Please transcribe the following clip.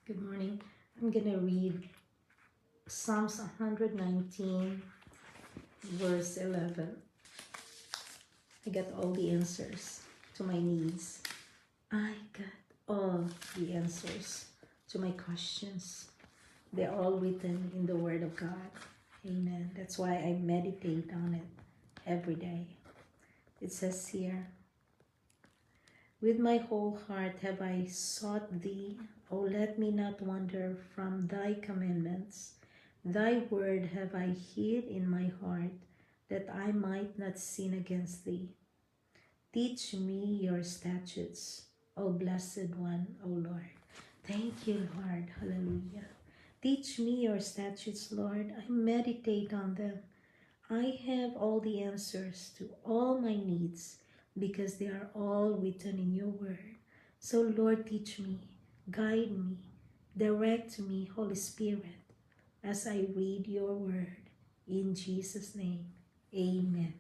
Good morning. I'm going to read Psalms 119, verse 11. I got all the answers to my needs. I got all the answers to my questions. They're all written in the Word of God. Amen. That's why I meditate on it every day. It says here, with my whole heart have I sought thee. O let me not wander from thy commandments. Thy word have I hid in my heart, that I might not sin against thee. Teach me your statutes, O blessed one, O Lord. Thank you, Lord. Hallelujah. Teach me your statutes, Lord. I meditate on them. I have all the answers to all my needs because they are all written in your word. So, Lord, teach me, guide me, direct me, Holy Spirit, as I read your word. In Jesus' name, amen.